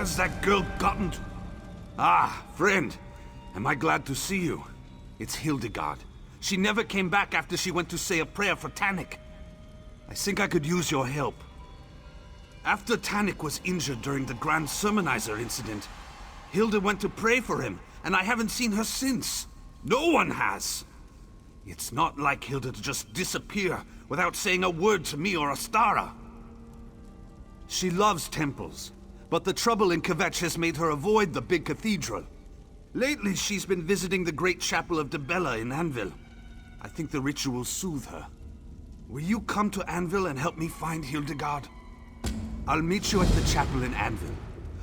has that girl gotten to? Ah, friend. Am I glad to see you? It's Hildegard. She never came back after she went to say a prayer for Tannic. I think I could use your help. After Tannic was injured during the Grand Sermonizer incident, Hilda went to pray for him, and I haven't seen her since. No one has. It's not like Hilda to just disappear without saying a word to me or Astara. She loves temples, but the trouble in Kvetch has made her avoid the big cathedral. Lately, she's been visiting the great chapel of Debella in Anvil. I think the rituals soothe her. Will you come to Anvil and help me find Hildegard? I'll meet you at the chapel in Anvil.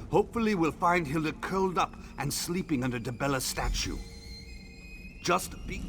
Hopefully we'll find Hilda curled up and sleeping under Debella's statue. Just be...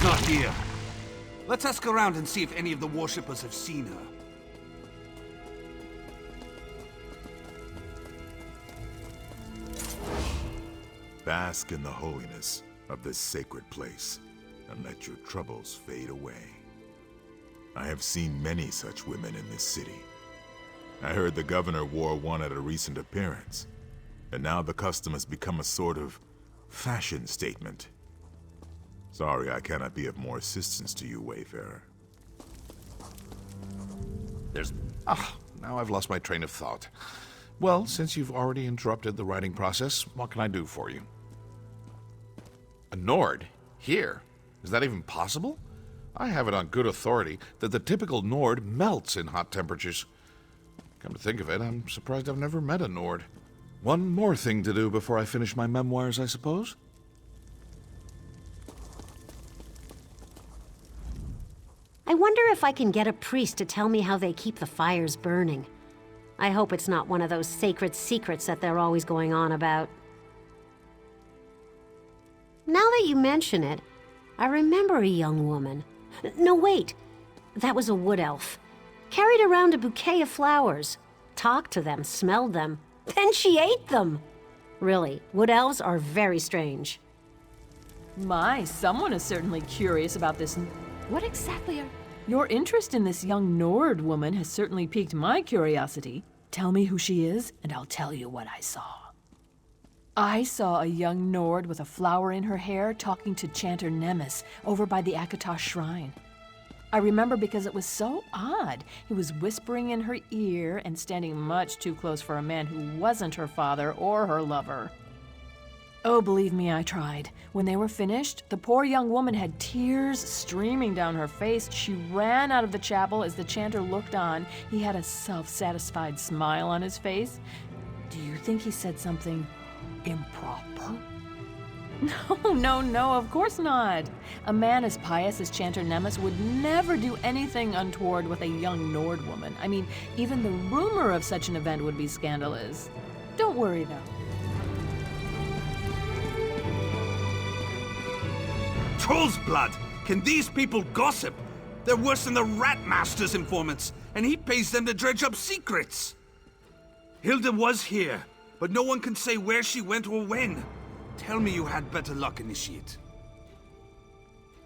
Not here. Let's ask around and see if any of the worshippers have seen her. Bask in the holiness of this sacred place, and let your troubles fade away. I have seen many such women in this city. I heard the governor wore one at a recent appearance, and now the custom has become a sort of fashion statement. Sorry I cannot be of more assistance to you, Wayfarer. Now I've lost my train of thought. Well, since you've already interrupted the writing process, what can I do for you? A Nord? Here? Is that even possible? I have it on good authority that the typical Nord melts in hot temperatures. Come to think of it, I'm surprised I've never met a Nord. One more thing to do before I finish my memoirs, I suppose? I wonder if I can get a priest to tell me how they keep the fires burning. I hope it's not one of those sacred secrets that they're always going on about. Now that you mention it, I remember a young woman. No, wait. That was a wood elf. Carried around a bouquet of flowers. Talked to them, smelled them. Then she ate them! Really, wood elves are very strange. My, someone is certainly curious about this. What exactly are... Your interest in this young Nord woman has certainly piqued my curiosity. Tell me who she is, and I'll tell you what I saw. I saw a young Nord with a flower in her hair talking to Chanter Nemes over by the Akatosh shrine. I remember because it was so odd. He was whispering in her ear and standing much too close for a man who wasn't her father or her lover. Oh, believe me, I tried. When they were finished, the poor young woman had tears streaming down her face. She ran out of the chapel as the chanter looked on. He had a self-satisfied smile on his face. Do you think he said something improper? No, of course not. A man as pious as Chanter Nemes would never do anything untoward with a young Nord woman. I mean, even the rumor of such an event would be scandalous. Don't worry, though. Troll's blood! Can these people gossip? They're worse than the Rat Master's informants, and he pays them to dredge up secrets! Hilda was here, but no one can say where she went or when. Tell me you had better luck, Initiate.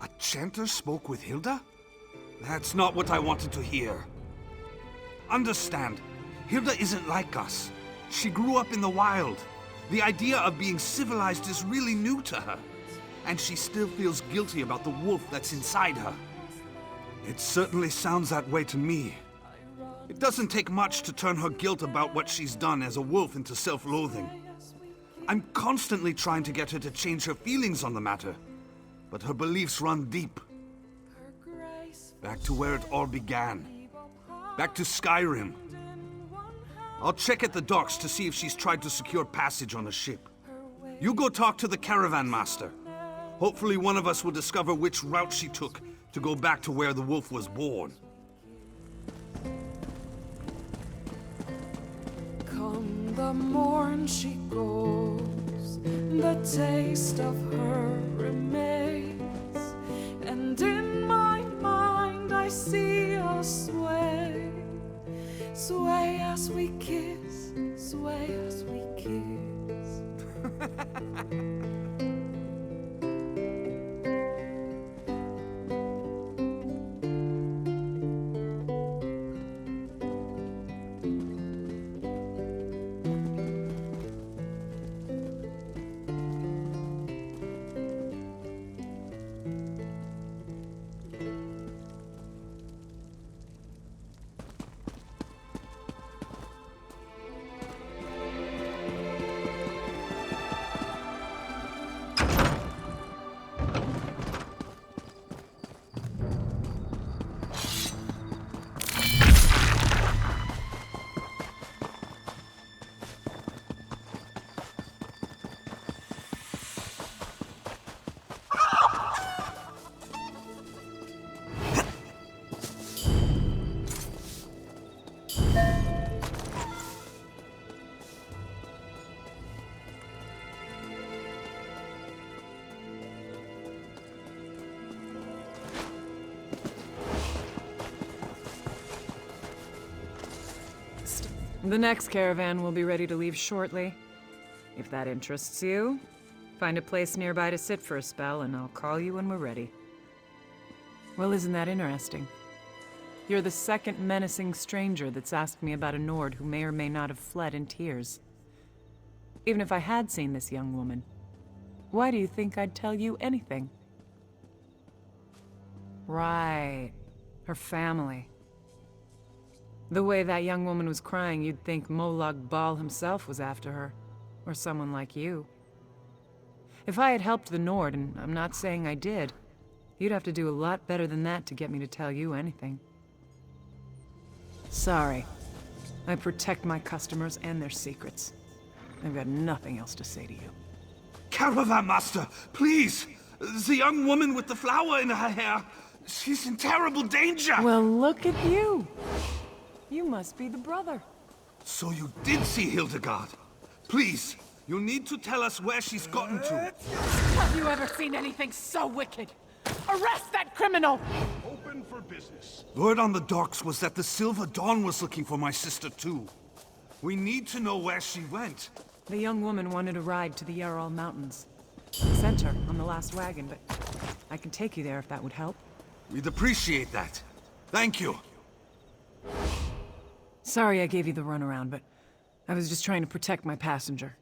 A chanter spoke with Hilda? That's not what I wanted to hear. Understand, Hilda isn't like us. She grew up in the wild. The idea of being civilized is really new to her. And she still feels guilty about the wolf that's inside her. It certainly sounds that way to me. It doesn't take much to turn her guilt about what she's done as a wolf into self-loathing. I'm constantly trying to get her to change her feelings on the matter, but her beliefs run deep. Back to where it all began. Back to Skyrim. I'll check at the docks to see if she's tried to secure passage on a ship. You go talk to the caravan master. Hopefully one of us will discover which route she took to go back to where the wolf was born. Come the morn she goes, the taste of her remains, and in my mind I see us sway, sway as we kiss, sway as we kiss. The next caravan will be ready to leave shortly. If that interests you, find a place nearby to sit for a spell, and I'll call you when we're ready. Well, isn't that interesting? You're the second menacing stranger that's asked me about a Nord who may or may not have fled in tears. Even if I had seen this young woman, why do you think I'd tell you anything? Right. Her family. The way that young woman was crying, you'd think Molag Bal himself was after her. Or someone like you. If I had helped the Nord, and I'm not saying I did, you'd have to do a lot better than that to get me to tell you anything. Sorry. I protect my customers and their secrets. I've got nothing else to say to you. Caravan master, please! The young woman with the flower in her hair, she's in terrible danger! Well, look at you! You must be the brother. So you did see Hildegard. Please, you need to tell us where she's gotten to. Have you ever seen anything so wicked? Arrest that criminal! Open for business. Word on the docks was that the Silver Dawn was looking for my sister too. We need to know where she went. The young woman wanted a ride to the Yarral Mountains. I sent her on the last wagon, but I can take you there if that would help. We'd appreciate that. Thank you. Sorry I gave you the runaround, but I was just trying to protect my passenger.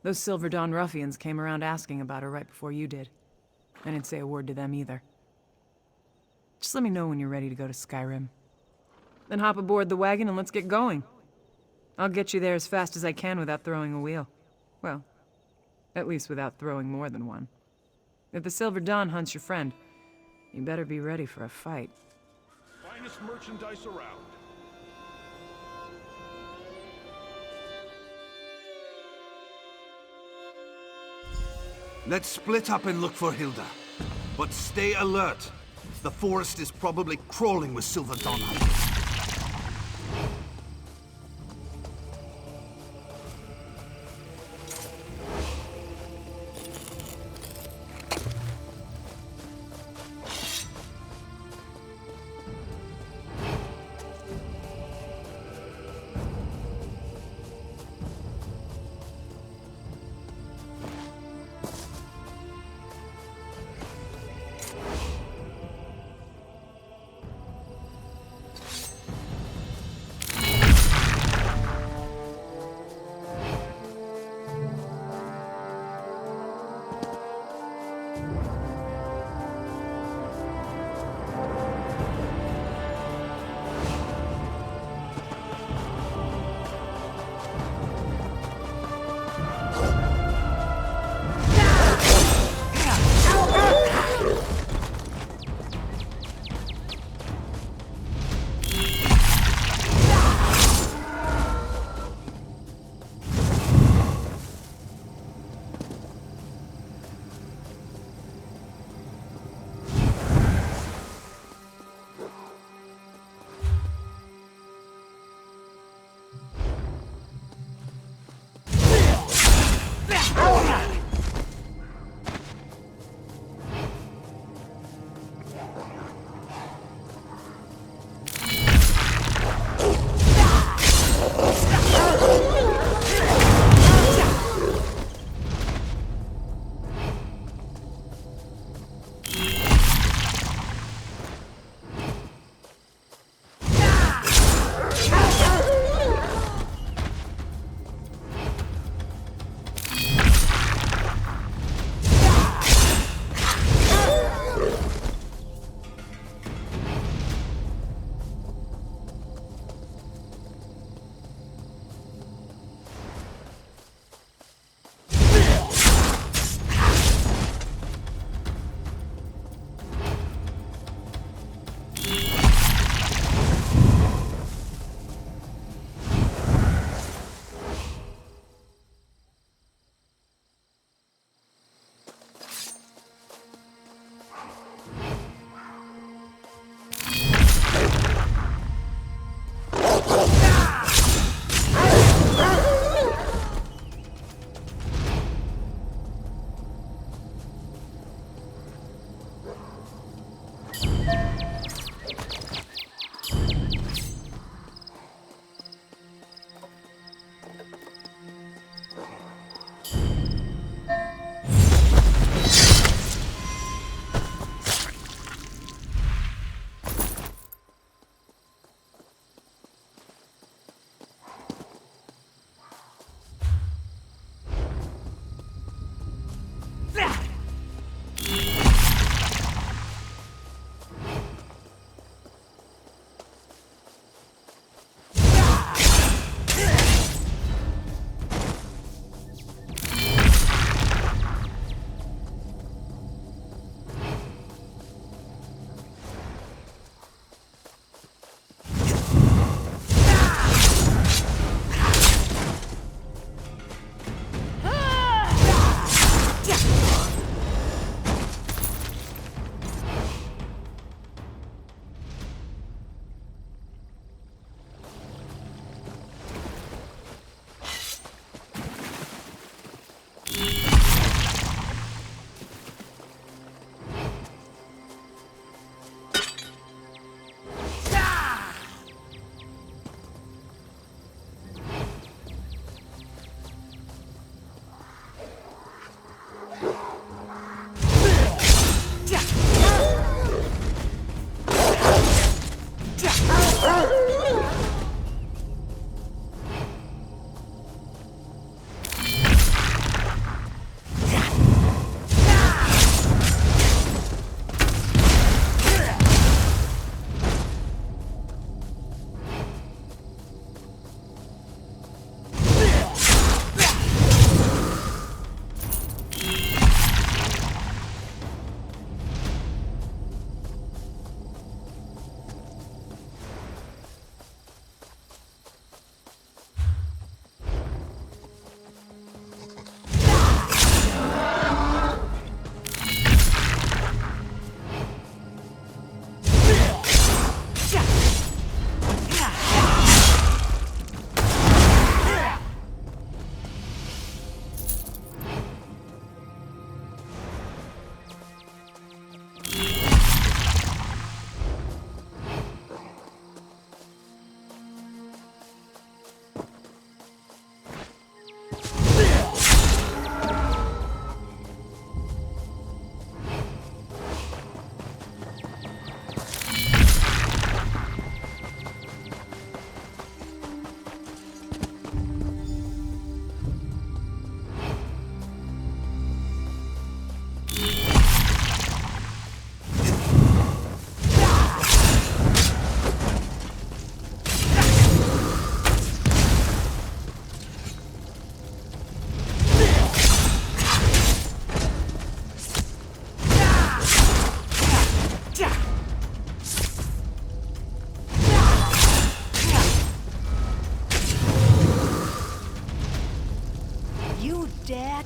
Those Silver Dawn ruffians came around asking about her right before you did. I didn't say a word to them either. Just let me know when you're ready to go to Skyrim. Then hop aboard the wagon and let's get going. I'll get you there as fast as I can without throwing a wheel. Well, at least without throwing more than one. If the Silver Dawn hunts your friend, you better be ready for a fight. Finest merchandise around. Let's split up and look for Hilda. But stay alert. The forest is probably crawling with Silver Dawn hunters.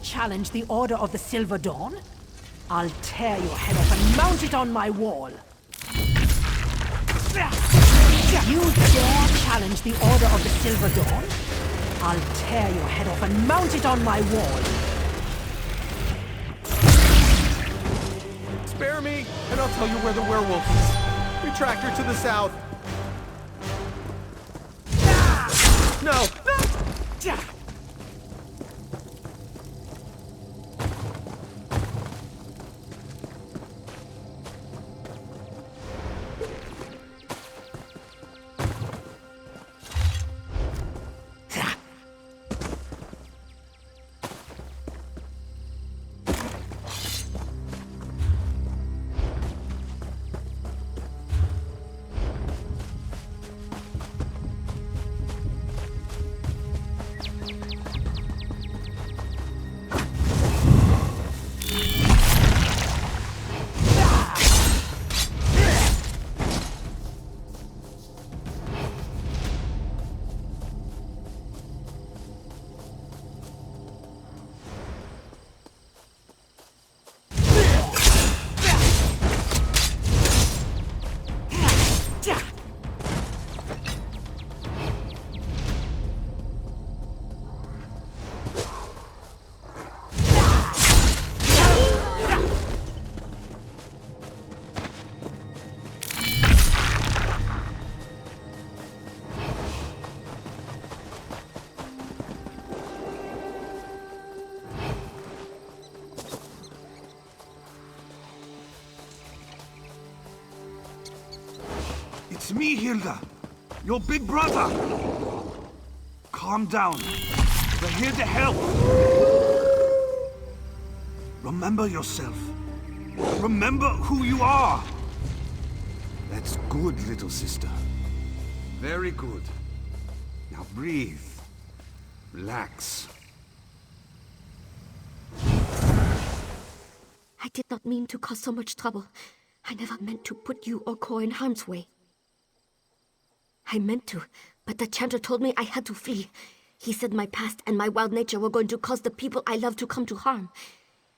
Challenge the Order of the Silver Dawn? I'll tear your head off and mount it on my wall. You dare challenge the Order of the Silver Dawn? I'll tear your head off and mount it on my wall. Spare me, and I'll tell you where the werewolf is. We tracked her to the south. No! It's me, Hilda. Your big brother. Calm down. We're here to help. Remember yourself. Remember who you are. That's good, little sister. Very good. Now breathe. Relax. I did not mean to cause so much trouble. I never meant to put you or Ko in harm's way. I meant to, but the chanter told me I had to flee. He said my past and my wild nature were going to cause the people I love to come to harm.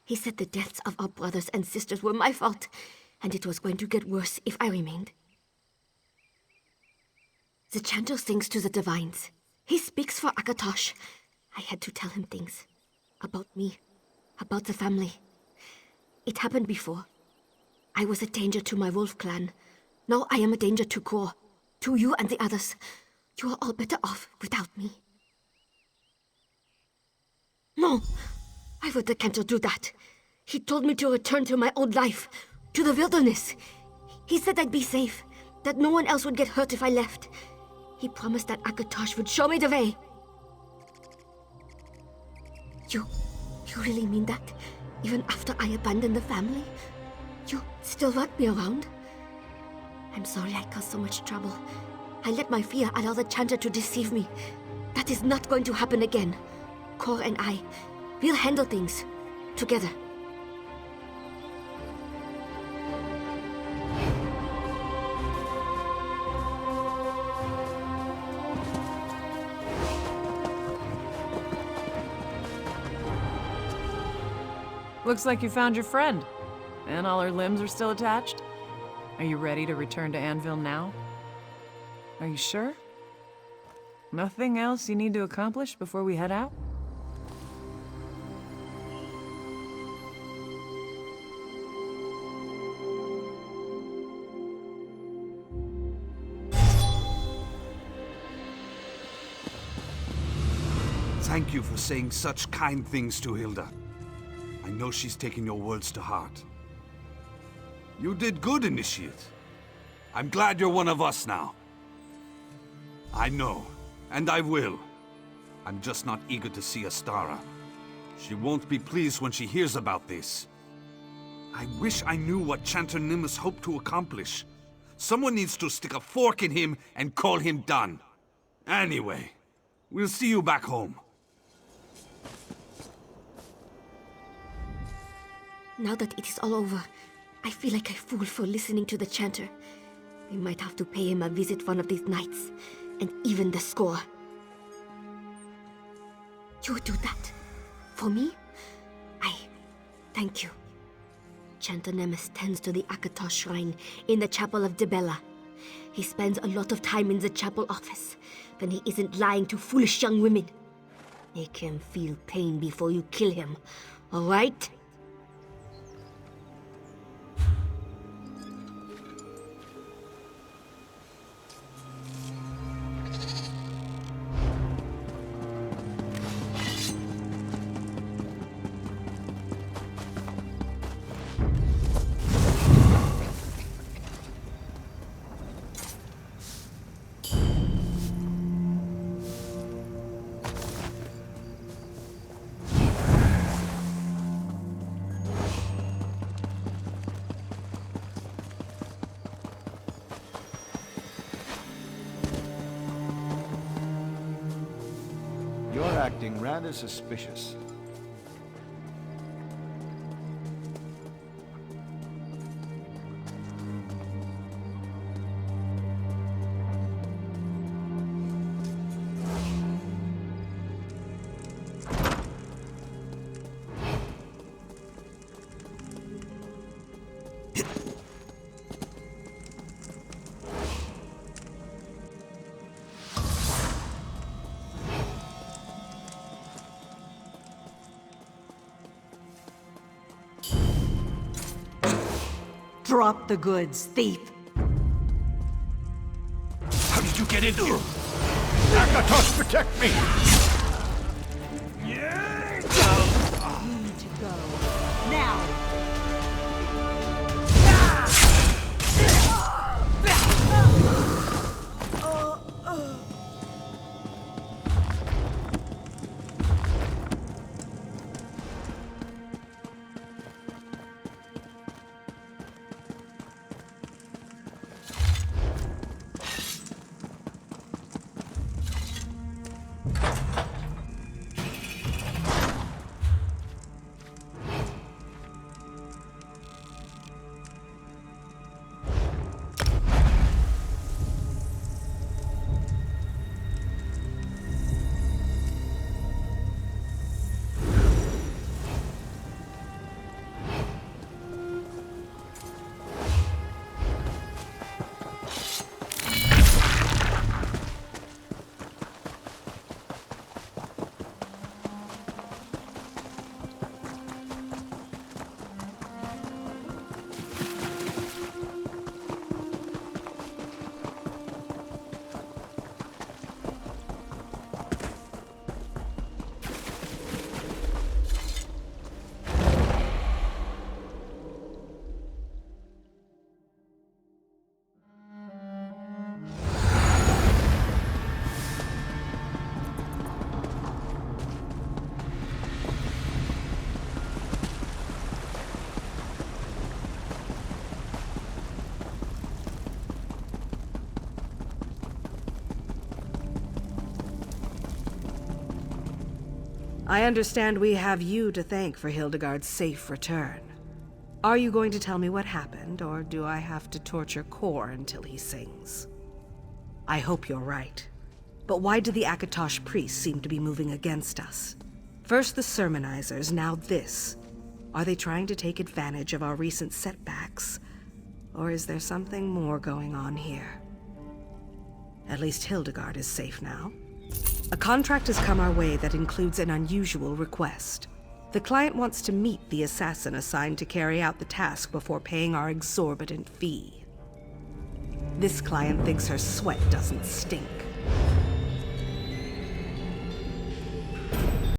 He said the deaths of our brothers and sisters were my fault, and it was going to get worse if I remained. The chanter sings to the divines. He speaks for Akatosh. I had to tell him things. About me. About the family. It happened before. I was a danger to my wolf clan. Now I am a danger to Ko. To you and the others. You are all better off without me. No! Why would the cantor do that? He told me to return to my old life. To the wilderness. He said I'd be safe. that no one else would get hurt if I left. He promised that Akatosh would show me the way. You really mean that? Even after I abandoned the family? You still want me around? I'm sorry I caused so much trouble. I let my fear allow the Chanter to deceive me. That is not going to happen again. Kor and I, we'll handle things. Together. Looks like you found your friend. And all her limbs are still attached? Are you ready to return to Anvil now? Are you sure? Nothing else you need to accomplish before we head out? Thank you for saying such kind things to Hilda. I know she's taken your words to heart. You did good, Initiate. I'm glad you're one of us now. I know, and I will. I'm just not eager to see Astara. She won't be pleased when she hears about this. I wish I knew what Chanter Nimbus hoped to accomplish. Someone needs to stick a fork in him and call him done. Anyway, we'll see you back home. Now that it is all over, I feel like a fool for listening to the Chanter. We might have to pay him a visit one of these nights, and even the score. You do that? For me? Thank you. Chanter Nemes tends to the Akatosh shrine in the Chapel of Dibella. He spends a lot of time in the chapel office, when he isn't lying to foolish young women. Make him feel pain before you kill him, all right? You're acting rather suspicious. Drop the goods, thief! How did you get into here? Akatosh, protect me! You need to go. Now! I understand we have you to thank for Hildegard's safe return. Are you going to tell me what happened, or do I have to torture Kor until he sings? I hope you're right. But why do the Akatosh priests seem to be moving against us? First the sermonizers, now this. Are they trying to take advantage of our recent setbacks? Or is there something more going on here? At least Hildegard is safe now. A contract has come our way that includes an unusual request. The client wants to meet the assassin assigned to carry out the task before paying our exorbitant fee. This client thinks her sweat doesn't stink.